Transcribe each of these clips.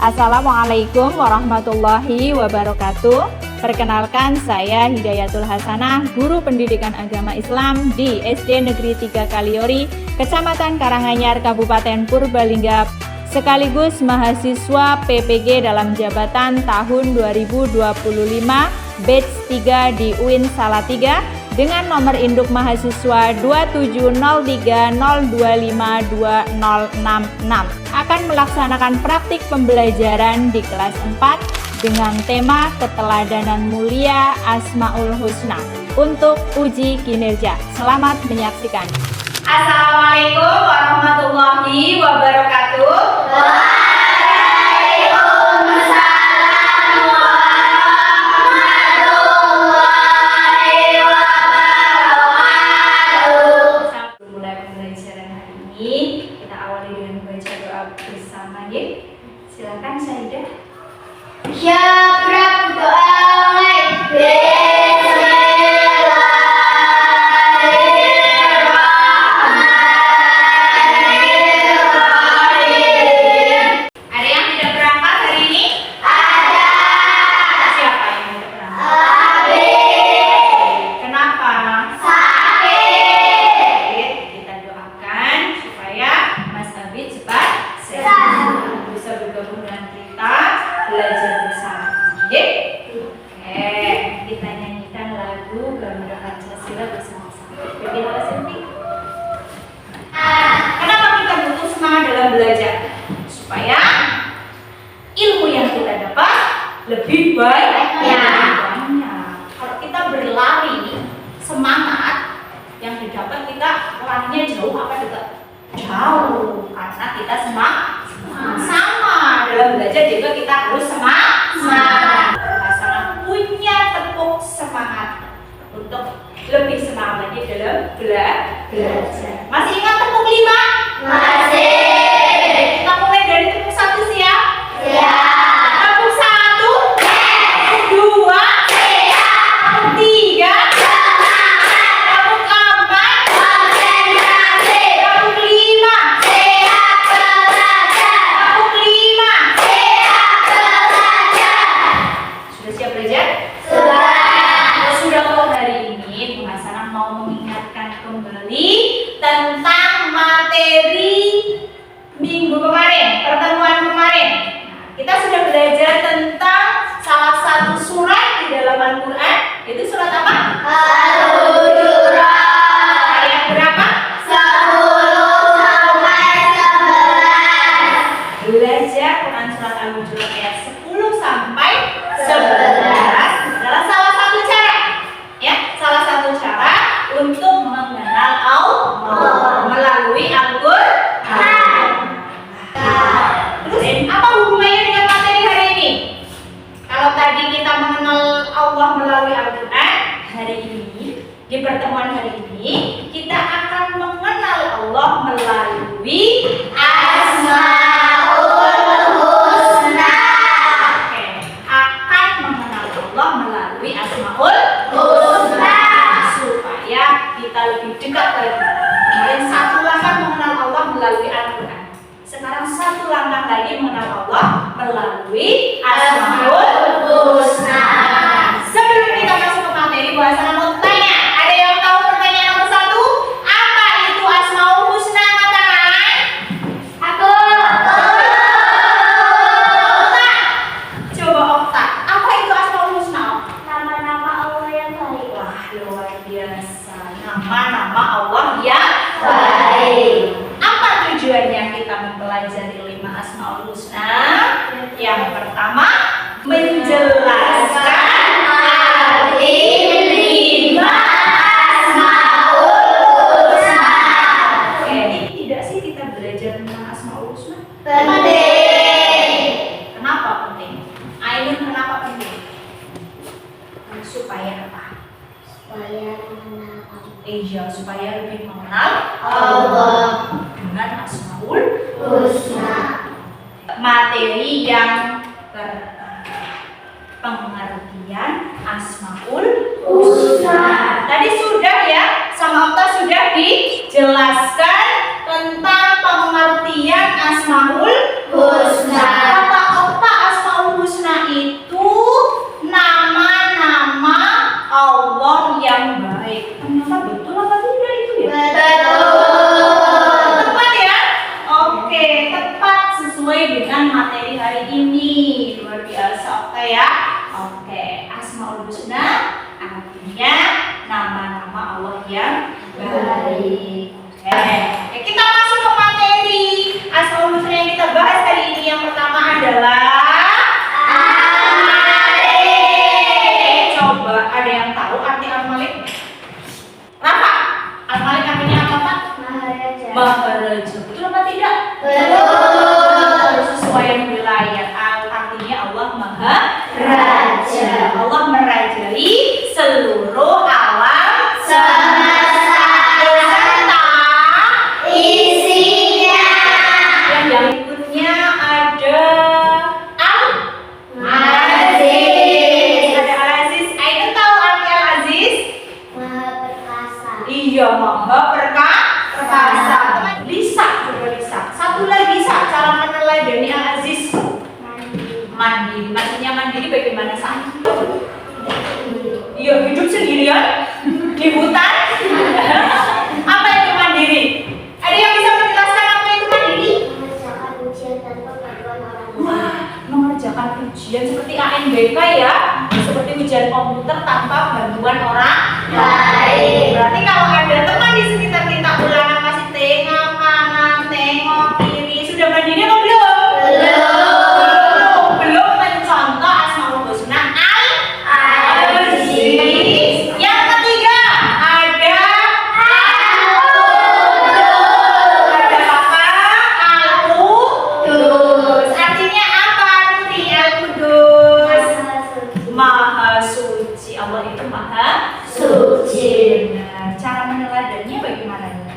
Assalamualaikum warahmatullahi wabarakatuh. Perkenalkan, saya Hidayatul Hasanah, Guru Pendidikan Agama Islam di SD Negeri 3 Kaliori, Kecamatan Karanganyar, Kabupaten Purbalingga, sekaligus mahasiswa PPG dalam jabatan tahun 2025, batch 3 di UIN Salatiga, dengan nomor induk mahasiswa 27030252066 akan melaksanakan praktik pembelajaran di kelas 4 dengan tema keteladanan mulia Asmaul Husna untuk uji kinerja. Selamat menyaksikan. Assalamualaikum warahmatullahi wabarakatuh. Kita awali dengan membaca doa bersama, ya. Silakan Saidah. Syakrab doa Bismillahirrahmanirrahim. Ada yang tidak berangkat hari ini? Ada. Siapa yang tidak berangkat? Abi. Kenapa? Sakit. Kita doakan supaya Mas Abid cepat sehat, bisa bergabung dengan kita belajar bersama. Oke, kita nyanyikan lagu Garuda Pancasila bersama-sama. Kita sini. Kenapa kita butuh semangat dalam belajar? Supaya ilmu yang kita dapat lebih banyak. Kalau kita berlari semangat, yang didapat kita larinya jauh apa dekat? Jauh, karena kita semangat. Sama dalam belajar juga kita harus semangat. Pasangan punya tepuk semangat untuk lebih semangat lagi dalam belajar. Masih ingat tepuk 5? Masih. Kita mulai dari tepuk 1, siap? Siap. Tepuk 1, tepuk 2, tepuk 3, tepuk 4, Konsentrasi. tepuk 5, Siap belajar. tepuk 5. Siap belajar. Sudah siap belajar? Sudah kok. Hari ini Bu Hasanah mau mengingatkan kembali tentang materi minggu kemarin, pertemuan kemarin. Nah, kita sudah belajar tentang salah satu surat di dalam Al-Quran. Itu surat apa? Al-Hujurat. Ayat berapa? 10 sampai 11. Belajar Quran surat Al-Hujurat ayat 10 sampai 11 adalah salah satu cara, ya, salah satu cara untuk mengenal Allah melalui Al-Quran. Terus apa hubungannya dengan materi hari ini? Kalau tadi kita mengenal Allah melalui Al-Quran, hari ini di pertemuan hari ini kita akan mengenal Allah melalui Asmaul Husna. Oke, akan mengenal Allah melalui Asmaul Husna. supaya kita lebih dekat lagi. Kemarin satu langkah mengenal Allah melalui Al-Quran. Sekarang satu langkah lagi mengenal Allah melalui Asmaul Husna. Sebelum kita masuk ke materi, Bu Hasanah mau tanya, ada yang tahu pertanyaan nomor 1? Apa itu Asmaul Husna? Angkat tangan. Aku. Okta. Coba Okta, apa itu Asmaul Husna? Nama-nama Allah yang baik. Wah, luar biasa. Nama-nama Allah yang Baik. Apa tujuannya kita mempelajari 5 Asmaul Husna? Yang pertama, menjelaskan arti 5 Asmaul Husna. Oke, tidak sih kita belajar tentang Asmaul Husna? Penting. Kenapa penting? Ainun, kenapa penting? Supaya apa? Supaya mengenal Allah. Iya, supaya lebih mengenal Allah. dengan Asmaul Husna. materi yang pertama, pengertian Asmaul Husna. Tadi sudah ya, sama Okta sudah dijelaskan tentang pengertian Asmaul Husna. Kata Okta Asmaul Husna artinya nama-nama Allah yang baik. Oke, kita masuk ke materi Asmaul Husna yang kita bahas hari ini. Yang pertama adalah Al-Malik. Coba ada yang tahu arti Al-Malik? Rafa, Al-Malik artinya apa, Pak? Maharaja. Maharaja. Betul apa tidak? Betul. Sesuai yang wilayah. Artinya Allah Maha Raja. Allah merajai seluruh alam Semesta beserta isinya. yang berikutnya ada Aziz. Ada Al-Aziz. Ayo tahu arti Al-Aziz? Maha perkasa. Iya, Maha perkasa. Bisa, coba bisa. Satu lagi cara meneladani Al-Aziz. Mandiri. Maksudnya mandiri bagaimana, Sa? Iya, hidup sendirian di hutan. Apa itu mandiri? Ada yang bisa menjelaskan apa itu mandiri? Mengerjakan ujian tanpa bantuan orang lain. Wah, mengerjakan ujian seperti ANBK ya, seperti ujian komputer tanpa bantuan orang lain. Berarti kalau ada teman di sekitar kita ulangan masih tengok kanan, tengok kiri, sudah mandiri atau belum? Belum mencontoh Asmaul Husna Al-Aziz. Yang ketiga ada apa? Al-Qudus. Artinya apa? Nuri Al-Qudus. Maha suci. Allah itu maha suci. Benar. Cara meneladaninya bagaimana?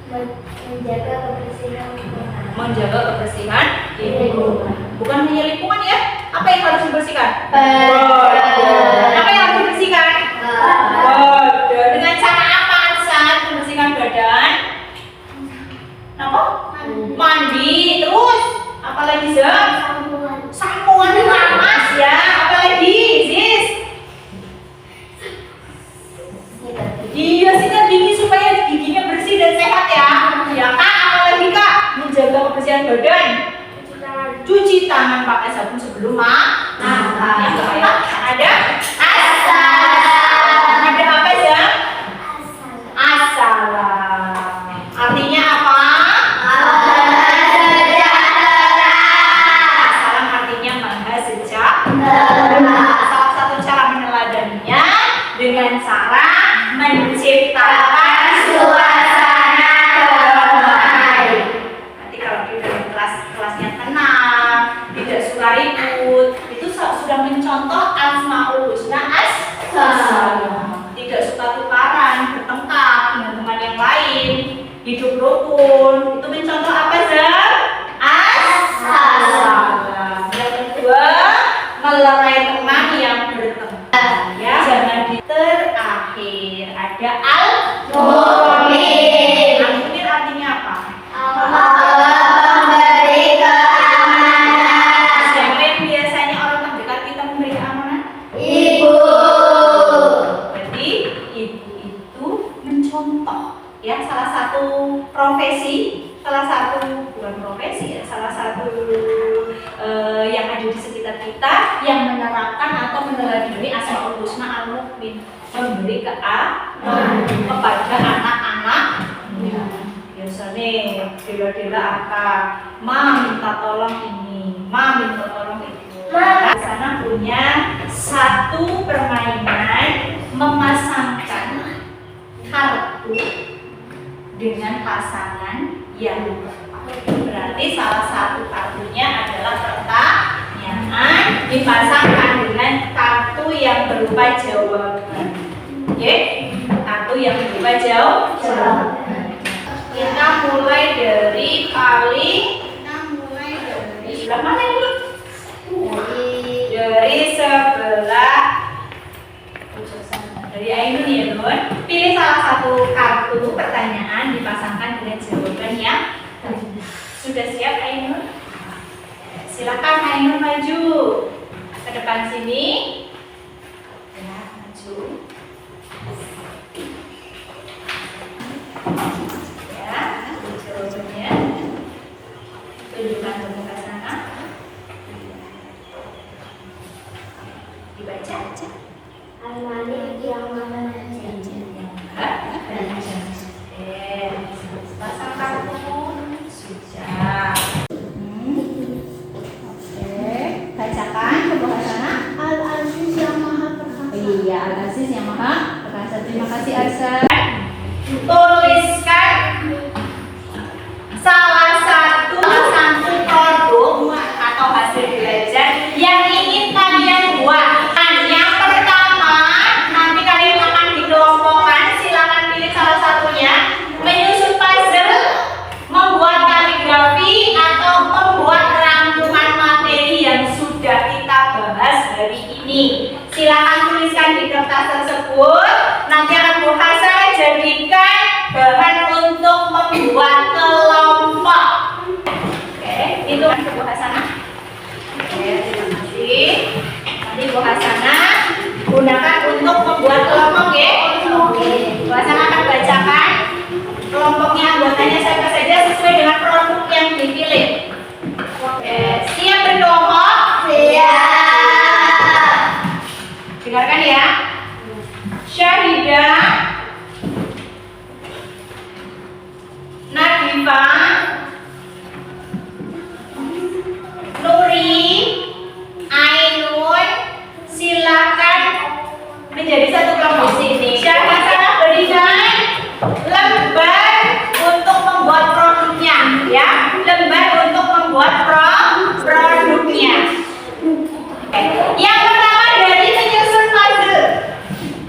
Menjaga kebersihan lingkungan. Menjaga kebersihan lingkungan. Bukan hanya lingkungan ya. Apa yang harus dibersihkan? Badan. Apa yang harus dibersihkan? Badan. Dengan cara apa saat membersihkan badan? Apa? Mandi. Terus apalagi Zam? Sampoan keramas ya. Apalagi Ziz? Iya, sikat gigi supaya giginya bersih dan sehat ya. Ya Kak, apalagi Kak? Menjaga kebersihan badan. Cuci tangan pakai sabun sebelum makan. Yang keempat ada assalam. Ada apa ya? Assalam. Artinya apa? Assalam artinya maha sejahtera. Salah satu cara meneladaninya dengan cara menciptakan suasana damai. Nanti kalau di dalam kelasnya tenang, tidak suka ribut, itu sudah mencontoh Asmaul Husna As-Salam. Tidak suka tukaran, bertengkar dengan teman yang lain, hidup rukun. Itu mencontoh apa, Zam? As-Salam. Yang kedua, melerai teman yang bertengkar. Ya, jangan di terakhir ada Al-Mu'min. Al-Mu'min artinya apa? Memberi keamanan. Siapa yang biasanya orang terdekat kita memberi keamanan? Ibu. Jadi ibu itu mencontoh ya salah satu profesi, bukan profesi ya, salah satu yang ada di sekitar kita yang menerapkan atau meneladani Asmaul Husna Al-Mu'min, memberi keamanan kepada anak-anak. Biasanya dela-dela apa? Ma minta tolong ini, ma minta tolong itu. Di sana punya satu permainan memasangkan kartu dengan pasangan yang berarti salah satu kartunya adalah pertanyaan dipasangkan dengan kartu yang berupa jawaban. Oke? Kartu yang berupa jawaban. Kita mulai dari sebelah mana ini? Dari sebelah dari Ainun ya, Nun. Pilih salah satu kartu pertanyaan dipasangkan dengan jawaban yang sudah siap, Ainun. Silakan Ainun maju ke depan sini. Ya, maju. Ya, jawabannya. Tunjukkan ke muka sana. Dibaca aja. Al-Malik yang maha Yang maha berbicara. Pasang kartu sudah. Oke, bacakan pembahasannya. Al-Aziz yang maha perkasa. Iya, Al-Aziz yang maha perkasa. Terima kasih Arsa. Tuliskan salah satu produk atau hasil belajar yang ingin kalian buat. Nah, yang pertama, nanti kalian akan dikelompokkan. Silakan pilih salah satunya. Menyusun puzzle, membuat kaligrafi, atau membuat rangkuman materi yang sudah kita bahas hari ini. Silakan tuliskan di kertas tersebut. Nanti akan Bu Hasan jadikan bahan untuk membuat kelompok. Oke, itu kan Bu Hasanah. Oke, terima kasih. Nanti Bu Hasanah gunakan untuk membuat kelompok ya. Oke, Bu Hasanah akan bacakan kelompoknya, anggotanya siapa saja sesuai dengan produk yang dipilih. Oke, siap berkelompok? Siap. Dengarkan ya. Syahidah, Nadifa, Nuri, Ainun, silakan menjadi satu kelompok sini. Silakan berikan lembar untuk membuat produknya, ya. Lembar untuk membuat produknya. Yang pertama dari menyusun puzzle.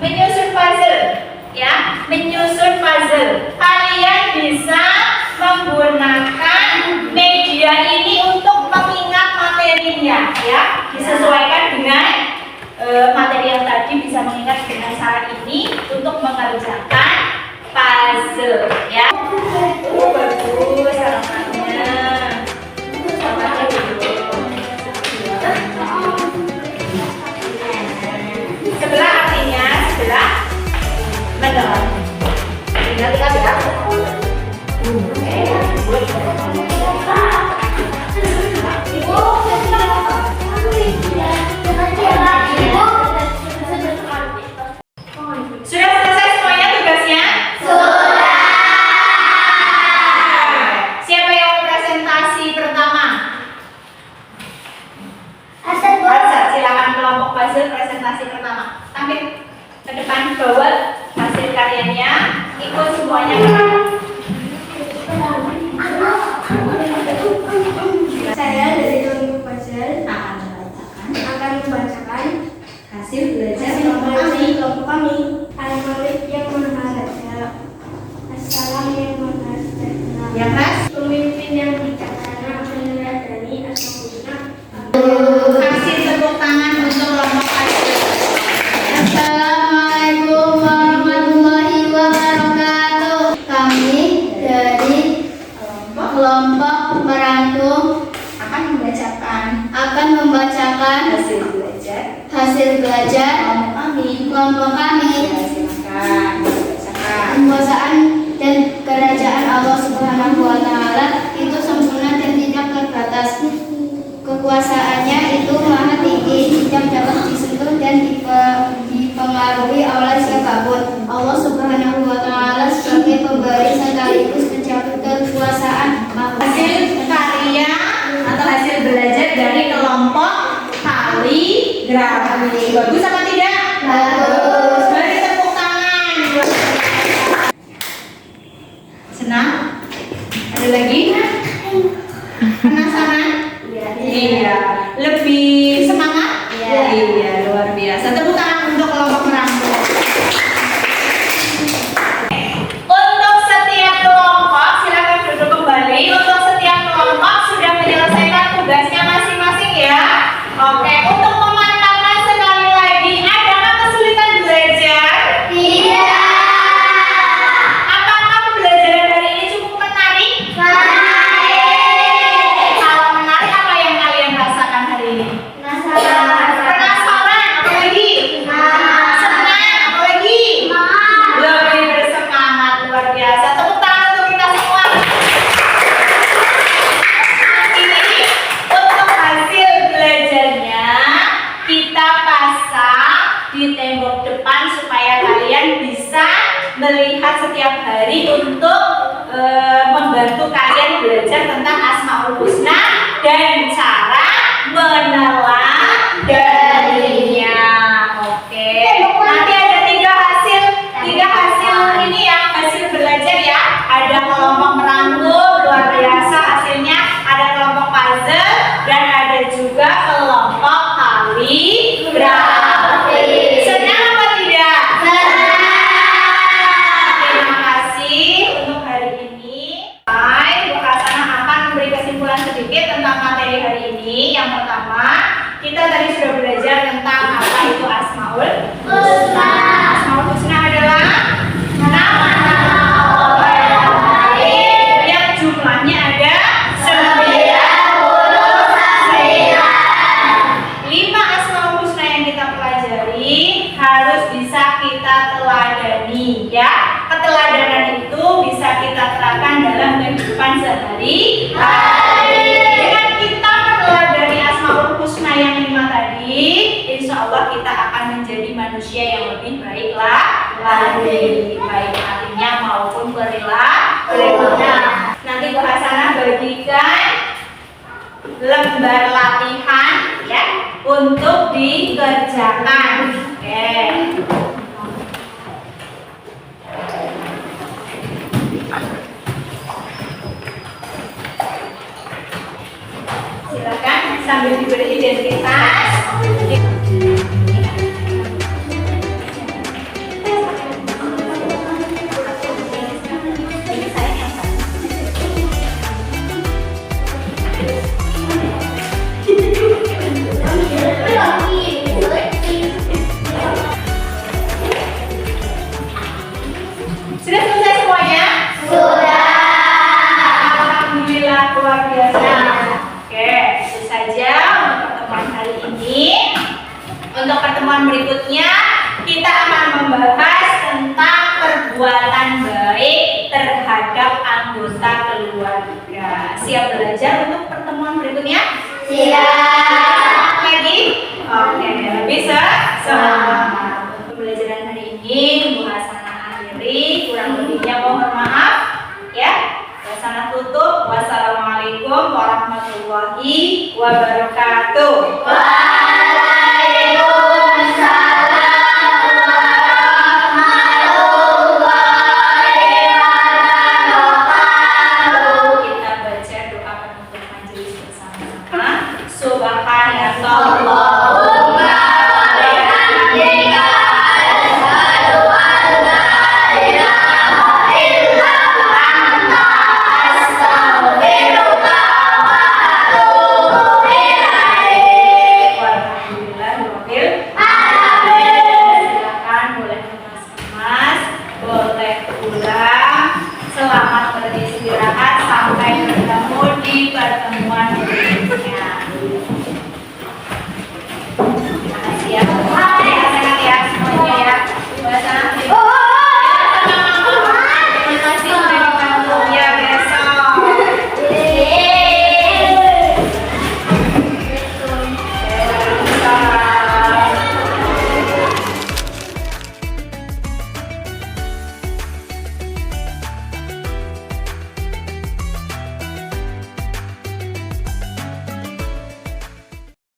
Menyusun puzzle, ya. Menyusun puzzle. Kalian bisa menggunakan media ini untuk mengingat materinya, ya. Disesuaikan dengan materi yang tadi, bisa mengingat dengan cara ini untuk mengerjakan puzzle, ya. Bagus harapannya. Selamat dulu. Sebelah artinya sebelah mendalam. Tinggal kita ya. Sudah selesai semuanya tugasnya? Sudah. Siapa yang mau presentasi pertama? Asal Arsa, silakan kelompok puzzle presentasi pertama. Tampil ke depan, bawa hasil karyanya, ikut semuanya ke depan. Saya dari kelompok puzzle akan membacakan hasil belajar kelompok kami. Al-Malik yang maha raja. Assalam yang maha sejahtera. Ya, Mas? Pemimpin yang bijaksana, meneladani as-sempurna. Kasih tepuk tangan untuk kelompok puzzle. Assalamualaikum warahmatullahi wabarakatuh. Kami dari kelompok merangkum Akan membacakan akan membacakan hasil belajar kelompok kami. Ya, silakan bacakan. Kekuasaan dan kerajaan Allah Subhanahu wa taala itu sempurna dan tidak terbatas. Kekuasaannya itu maha tinggi, tidak dapat disentuh dan dipengaruhi oleh siapapun. Allah Subhanahu wa taala sebagai pemberi sekaligus pencabut kekuasaan. Hasil karya atau hasil belajar dari kelompok kaligrafi. Bagus apa tidak? Bagus. Beri tepuk tangan. Senang? Ada lagi? Penasaran? Iya. Lebih semangat? Iya, luar biasa. Tepuk tangan untuk kelompok merangkum. Untuk setiap kelompok, silakan duduk kembali. Untuk setiap kelompok sudah menyelesaikan tugasnya masing-masing ya. Oke, untuk pemantauan sekali lagi, adakah kesulitan belajar? Tidak. Apakah pembelajaran hari ini cukup menarik? di tembok depan supaya kalian bisa melihat setiap hari untuk membantu kalian belajar tentang Asmaul Husna dan cara meneladaninya. Oke. Nanti ada tiga hasil ini ya, hasil belajar ya. Ada kelompok merangkum luar biasa hasilnya, ada kelompok puzzle dan ada juga kelompok kaligrafi. Senang apa tidak? Terima kasih untuk hari ini. Baik, Bu Hasanah akan memberi kesimpulan sedikit tentang materi hari ini. Yang pertama, kita tadi sudah belajar tentang apa itu Asmaul Husna. Asmaul Husna adalah nama-nama Allah yang baik yang jumlahnya ada 99. 5 Asmaul Husna yang kita pelajari harus bisa kita teladani ya. Keteladanan itu bisa kita terapkan dalam kehidupan sehari-hari. Dengan kita meneladani Asmaul Husna yang 5 tadi, insya Allah kita akan menjadi manusia yang lebih baiklah lagi, baik hatinya maupun perilakunya. Nanti Bu Hasanah bagikan lembar latihan ya untuk dikerjakan. Oke. Silakan sambil diberi identitas. Sudah selesai semuanya? Sudah. Alhamdulillah, luar biasa. Oke, itu saja untuk pertemuan hari ini. Untuk pertemuan berikutnya, kita akan membahas tentang perbuatan baik terhadap anggota keluarga. Siap belajar untuk pertemuan berikutnya? Siap. Lagi? Oke, bisa? Semua.